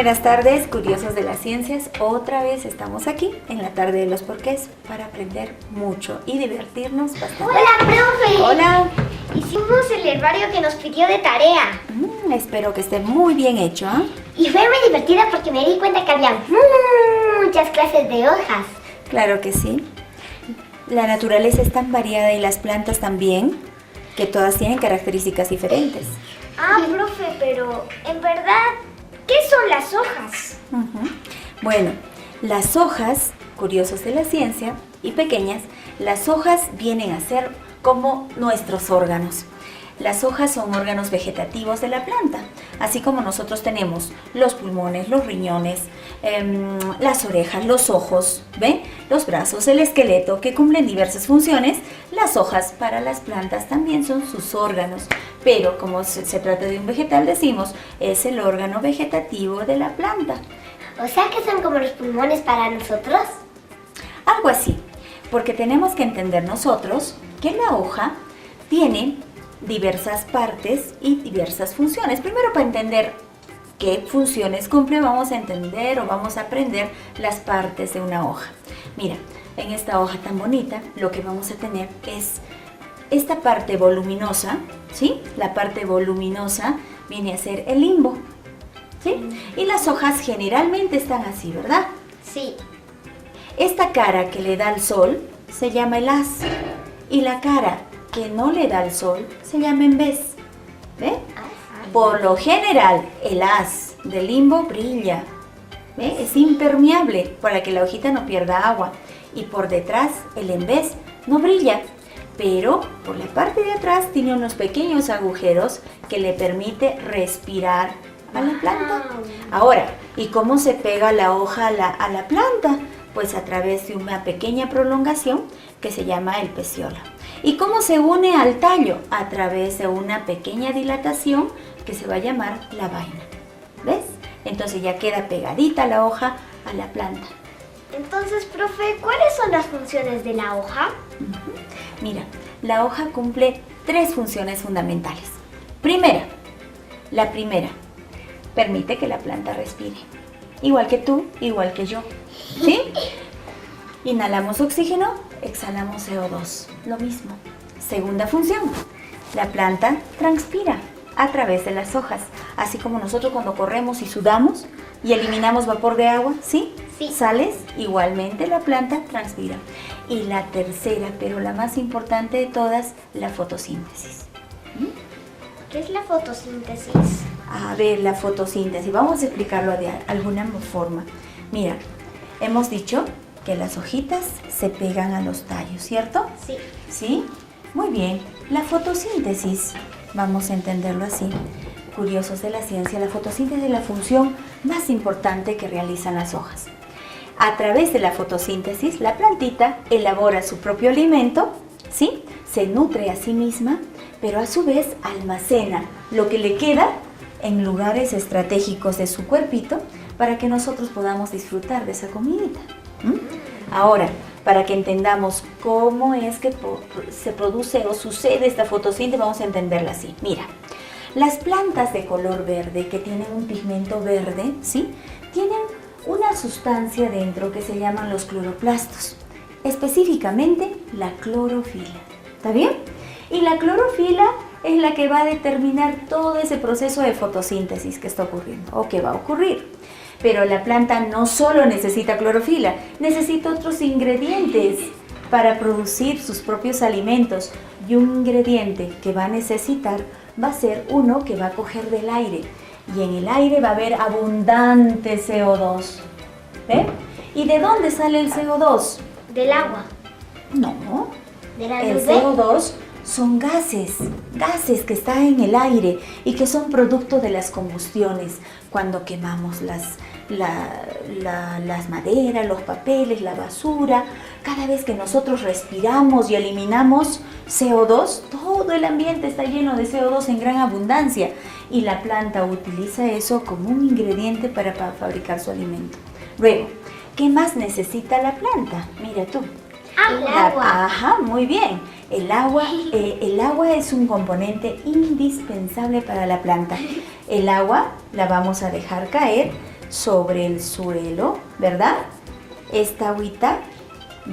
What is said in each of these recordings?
Buenas tardes, curiosos de las ciencias. Otra vez estamos aquí en la tarde de los porqués para aprender mucho y divertirnos bastante. ¡Hola, profe! Hola. Hicimos el herbario que nos pidió de tarea. Espero que esté muy bien hecho, ¿eh? Y fue muy divertido porque me di cuenta que había muchas clases de hojas. Claro que sí. La naturaleza es tan variada y las plantas también, que todas tienen características diferentes. Ah, profe, pero en verdad, ¿qué son las hojas? Bueno, las hojas, curiosos de la ciencia y pequeñas, las hojas vienen a ser como nuestros órganos. Las hojas son órganos vegetativos de la planta, así como nosotros tenemos los pulmones, los riñones, las orejas, los ojos, ¿ven? Los brazos, el esqueleto, que cumplen diversas funciones. Las hojas para las plantas también son sus órganos, pero como se trata de un vegetal, decimos, es el órgano vegetativo de la planta. O sea que son como los pulmones para nosotros. Algo así, porque tenemos que entender nosotros que la hoja tiene diversas partes y diversas funciones. Primero, para entender qué funciones cumple, vamos a entender o vamos a aprender las partes de una hoja. Mira, en esta hoja tan bonita, lo que vamos a tener es esta parte voluminosa, ¿sí? La parte voluminosa viene a ser el limbo, ¿sí? Y las hojas generalmente están así, ¿verdad? Sí. Esta cara que le da el sol se llama el haz, y la cara que no le da el sol se llama embés. ¿Ve? Por lo general, el haz del limbo brilla. ¿Ve? Es impermeable para que la hojita no pierda agua. Y por detrás, el embés no brilla. Pero por la parte de atrás tiene unos pequeños agujeros que le permite respirar a la planta. Ahora, ¿y cómo se pega la hoja a la planta? Pues a través de una pequeña prolongación que se llama el pecíolo. ¿Y cómo se une al tallo? A través de una pequeña dilatación que se va a llamar la vaina. ¿Ves? Entonces ya queda pegadita la hoja a la planta. Entonces, profe, ¿cuáles son las funciones de la hoja? Mira, la hoja cumple 3 funciones fundamentales. La primera, permite que la planta respire. Igual que tú, igual que yo. ¿Sí? Inhalamos oxígeno, exhalamos CO2. Lo mismo. Segunda función, la planta transpira a través de las hojas. Así como nosotros cuando corremos y sudamos y eliminamos vapor de agua, ¿sí? Sí. Sales, igualmente la planta transpira. Y la tercera, pero la más importante de todas, la fotosíntesis. ¿Qué es la fotosíntesis? A ver, la fotosíntesis, vamos a explicarlo de alguna forma. Mira, hemos dicho que las hojitas se pegan a los tallos, ¿cierto? Sí. ¿Sí? Muy bien. La fotosíntesis, vamos a entenderlo así. Curiosos de la ciencia, la fotosíntesis es la función más importante que realizan las hojas. A través de la fotosíntesis, la plantita elabora su propio alimento, ¿sí? Se nutre a sí misma, pero a su vez almacena lo que le queda en lugares estratégicos de su cuerpito para que nosotros podamos disfrutar de esa comidita. Ahora, para que entendamos cómo es que se produce o sucede esta fotosíntesis, vamos a entenderla así. Mira, las plantas de color verde que tienen un pigmento verde, ¿sí? Tienen una sustancia dentro que se llaman los cloroplastos, específicamente la clorofila. ¿Está bien? Y la clorofila es la que va a determinar todo ese proceso de fotosíntesis que está ocurriendo o que va a ocurrir. Pero la planta no solo necesita clorofila, necesita otros ingredientes para producir sus propios alimentos. Y un ingrediente que va a necesitar va a ser uno que va a coger del aire. Y en el aire va a haber abundante CO2. ¿Ve? ¿Y de dónde sale el CO2? Del agua. No. ¿De la El nube? CO2 son gases que están en el aire y que son producto de las combustiones. Cuando quemamos las maderas, los papeles, la basura, cada vez que nosotros respiramos y eliminamos CO2, todo el ambiente está lleno de CO2 en gran abundancia y la planta utiliza eso como un ingrediente para fabricar su alimento. Luego, ¿qué más necesita la planta? Mira tú. El agua. Ajá, muy bien. El agua es un componente indispensable para la planta. El agua la vamos a dejar caer sobre el suelo, ¿verdad? Esta agüita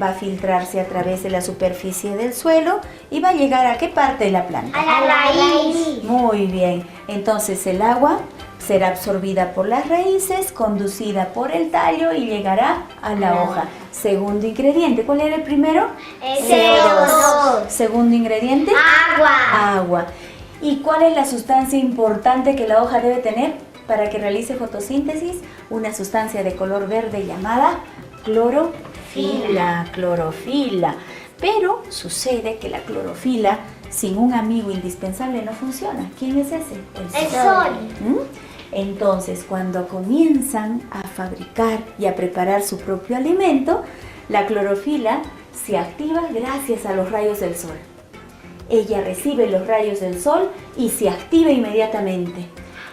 va a filtrarse a través de la superficie del suelo y va a llegar ¿a qué parte de la planta? A la raíz. Muy bien, entonces el agua será absorbida por las raíces, conducida por el tallo y llegará a la hoja. Segundo ingrediente, ¿cuál era el primero? CO2. Segundo ingrediente, Agua. agua. ¿Y cuál es la sustancia importante que la hoja debe tener para que realice fotosíntesis? Una sustancia de color verde llamada clorofila. Pero sucede que la clorofila sin un amigo indispensable no funciona. ¿Quién es ese? El sol. Entonces, cuando comienzan a fabricar y a preparar su propio alimento, la clorofila se activa gracias a los rayos del sol. Ella recibe los rayos del sol y se activa inmediatamente.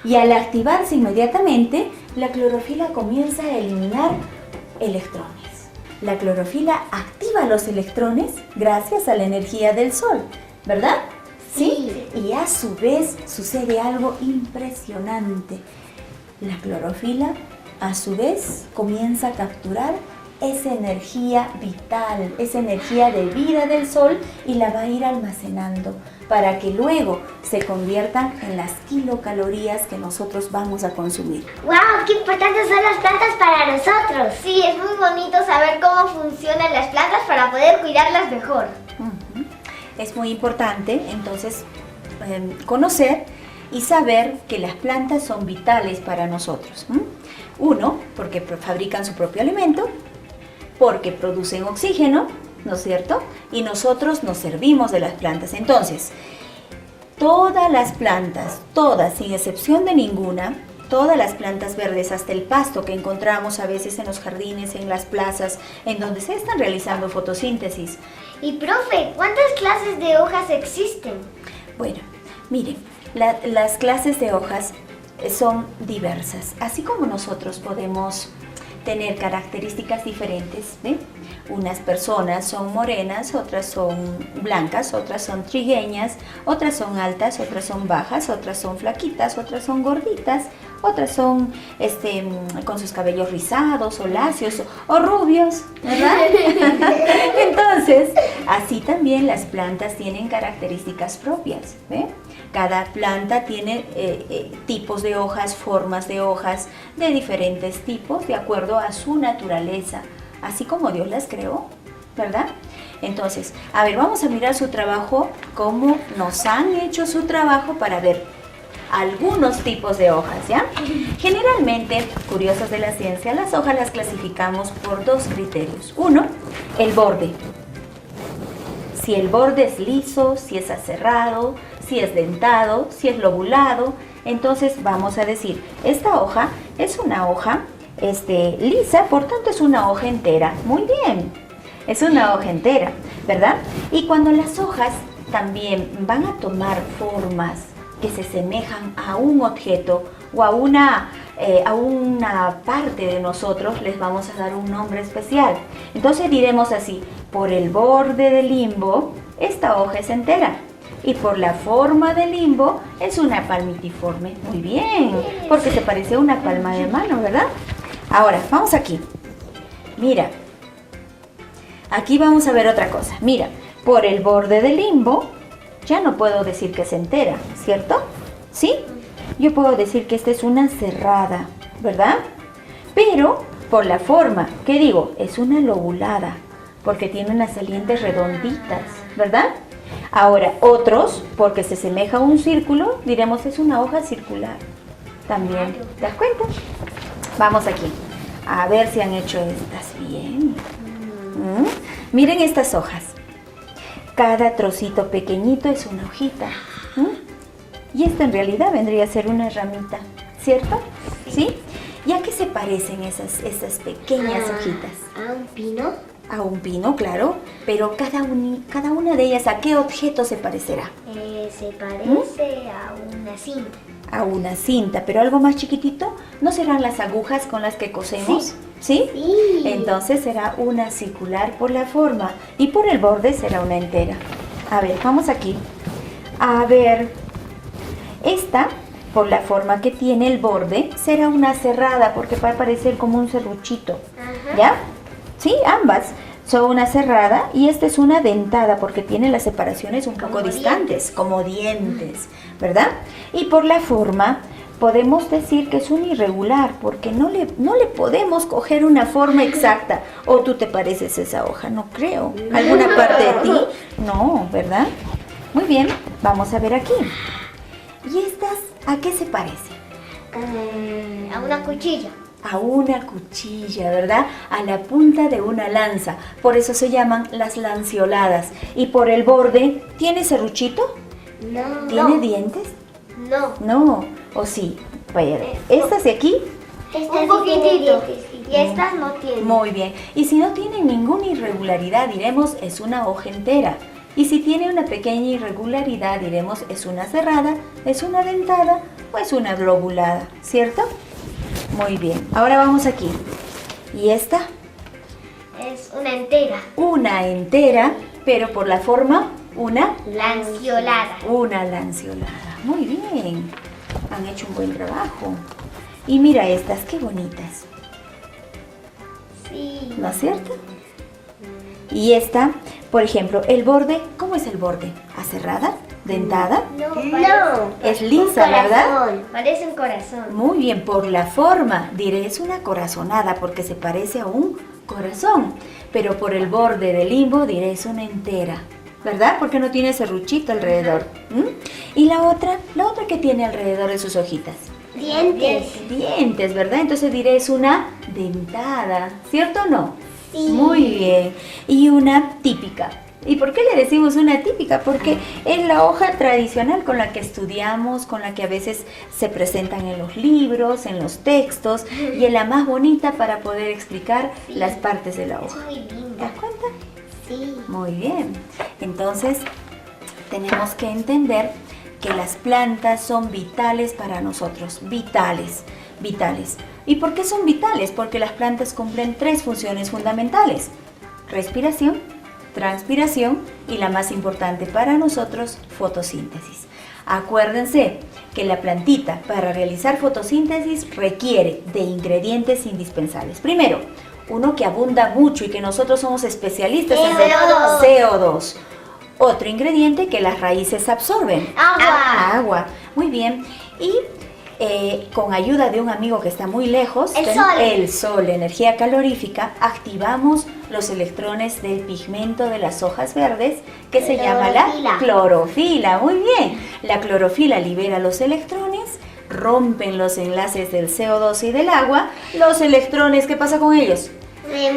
Y al activarse inmediatamente, la clorofila comienza a eliminar electrones. La clorofila activa los electrones gracias a la energía del sol, ¿verdad? ¿Sí? Y a su vez sucede algo impresionante. La clorofila a su vez comienza a capturar esa energía vital, esa energía de vida del sol y la va a ir almacenando para que luego se conviertan en las kilocalorías que nosotros vamos a consumir. ¡Wow! ¡Qué importantes son las plantas para nosotros! Sí, es muy bonito saber cómo funcionan las plantas para poder cuidarlas mejor. Es muy importante entonces conocer y saber que las plantas son vitales para nosotros. Uno, porque fabrican su propio alimento, porque producen oxígeno, ¿no es cierto? Y nosotros nos servimos de las plantas. Entonces, todas las plantas, todas, sin excepción de ninguna, todas las plantas verdes, hasta el pasto que encontramos a veces en los jardines, en las plazas, en donde se están realizando fotosíntesis. Y profe, ¿cuántas clases de hojas existen? Bueno, miren, las clases de hojas son diversas, así como nosotros podemos tener características diferentes, ¿ve? Unas personas son morenas, otras son blancas, otras son trigueñas, otras son altas, otras son bajas, otras son flaquitas, otras son gorditas, otras son con sus cabellos rizados o lacios o rubios, ¿verdad? Entonces, así también las plantas tienen características propias, ¿ve? Cada planta tiene tipos de hojas, formas de hojas de diferentes tipos de acuerdo a su naturaleza, así como Dios las creó, ¿verdad? Entonces, a ver, vamos a mirar su trabajo, cómo nos han hecho su trabajo para ver algunos tipos de hojas, ¿ya? Generalmente, curiosos de la ciencia, las hojas las clasificamos por dos criterios. Uno, el borde. Si el borde es liso, si es aserrado, si es dentado, si es lobulado, entonces vamos a decir, esta hoja es una hoja lisa, por tanto es una hoja entera. Muy bien, es una hoja entera, ¿verdad? Y cuando las hojas también van a tomar formas que se semejan a un objeto o a una parte de nosotros, les vamos a dar un nombre especial. Entonces diremos así, por el borde del limbo, esta hoja es entera. Y por la forma del limbo, es una palmitiforme. Muy bien, porque se parece a una palma de mano, ¿verdad? Ahora, vamos aquí. Mira, aquí vamos a ver otra cosa. Mira, por el borde del limbo, ya no puedo decir que es entera, ¿cierto? ¿Sí? Yo puedo decir que esta es una cerrada, ¿verdad? Pero por la forma, ¿qué digo? Es una lobulada, porque tiene unas salientes redonditas, ¿verdad? Ahora, otros, porque se asemeja a un círculo, diremos es una hoja circular. También, ¿te das cuenta? Vamos aquí, a ver si han hecho estas bien. Miren estas hojas. Cada trocito pequeñito es una hojita. Y esta en realidad vendría a ser una ramita, ¿cierto? ¿Sí? ¿Y a qué se parecen esas pequeñas hojitas? ¿A un pino? A un pino, claro, pero cada una de ellas, ¿a qué objeto se parecerá? Se parece a una cinta. A una cinta, pero algo más chiquitito, ¿no serán las agujas con las que cosemos? ¿Sí? Sí. Entonces será una circular por la forma y por el borde será una entera. A ver, vamos aquí. A ver, esta por la forma que tiene el borde, será una cerrada porque va a parecer como un serruchito. ¿Ya? Sí, ambas son una cerrada y esta es una dentada porque tiene las separaciones un poco distantes, como dientes, ¿verdad? Y por la forma podemos decir que es un irregular porque no le podemos coger una forma exacta. ¿O tú te pareces esa hoja? No creo. ¿Alguna parte de ti? No, ¿verdad? Muy bien, vamos a ver aquí. ¿Y estas a qué se parecen? A una cuchilla. A una cuchilla, ¿verdad? A la punta de una lanza. Por eso se llaman las lanceoladas. Y por el borde, ¿tiene serruchito? No. ¿Tiene dientes? No. No. ¿O sí? Vaya, estas de aquí. Esta Un poquitito. sí. Y estas no tienen. Muy bien. Y si no tienen ninguna irregularidad, diremos es una hoja entera. Y si tiene una pequeña irregularidad, diremos es una cerrada, es una dentada o es una lobulada, ¿cierto? Muy bien. Ahora vamos aquí. ¿Y esta? Es una entera. Una entera, pero por la forma, una Lanceolada. lanceolada. Muy bien. Han hecho un buen trabajo. Y mira estas, qué bonitas. Sí. ¿No es cierto? Y esta, por ejemplo, el borde, ¿cómo es el borde? ¿Aserrada? ¿Dentada? No. Es lisa, ¿verdad? Parece un corazón. Muy bien, por la forma, diré es una corazonada porque se parece a un corazón. Pero por el borde del limbo diré es una entera, ¿verdad? Porque no tiene serruchito alrededor. ¿Y la otra que tiene alrededor de sus hojitas? Dientes. Dientes, ¿verdad? Entonces diré es una dentada, ¿cierto o no? Sí. Muy bien. Y una típica. ¿Y por qué le decimos una típica? Porque es la hoja tradicional con la que estudiamos, con la que a veces se presentan en los libros, en los textos, y es la más bonita para poder explicar las partes de la Es hoja. muy ¿Te linda. das cuenta? Sí. Muy bien. Entonces, tenemos que entender que las plantas son vitales para nosotros. Vitales. ¿Y por qué son vitales? Porque las plantas cumplen 3 funciones fundamentales. Respiración, transpiración y la más importante para nosotros, fotosíntesis. Acuérdense que la plantita para realizar fotosíntesis requiere de ingredientes indispensables. Primero, uno que abunda mucho y que nosotros somos especialistas en CO2. CO2. Otro ingrediente que las raíces absorben. Agua. Muy bien. Y con ayuda de un amigo que está muy lejos, el sol, energía calorífica, activamos los electrones del pigmento de las hojas verdes que se llama la clorofila. Muy bien. La clorofila libera los electrones, rompen los enlaces del CO2 y del agua. Los electrones, ¿qué pasa con ellos? Se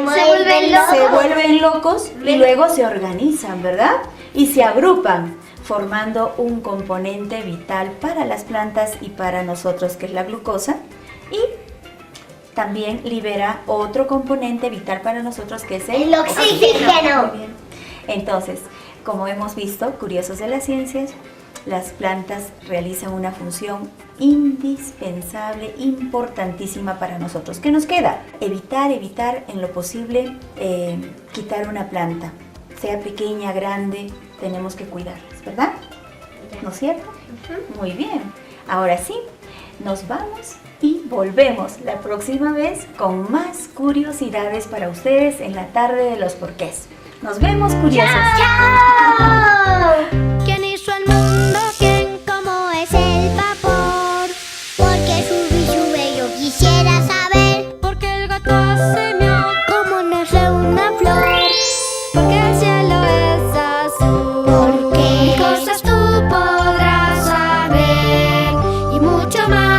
vuelven locos. Y luego se organizan, ¿verdad? Y se agrupan, formando un componente vital para las plantas y para nosotros, que es la glucosa. Y también libera otro componente vital para nosotros, que es el oxígeno. Muy bien. Entonces, como hemos visto, curiosos de las ciencias, las plantas realizan una función indispensable, importantísima para nosotros. ¿Qué nos queda? Evitar en lo posible quitar una planta, sea pequeña, grande, tenemos que cuidarlas, ¿verdad? ¿No es cierto? Muy bien. Ahora sí, nos vamos y volvemos la próxima vez con más curiosidades para ustedes en la tarde de los porqués. Nos vemos, curiosos. ¡Chao! ¿Quién hizo el mundo? ¿Quién? ¿Cómo es el vapor? Porque sube yo quisiera saber. Porque el gato hace miau, ¿Cómo nace una flor? porque el cielo es azul. ¿Por qué? Cosas tú podrás saber y mucho más.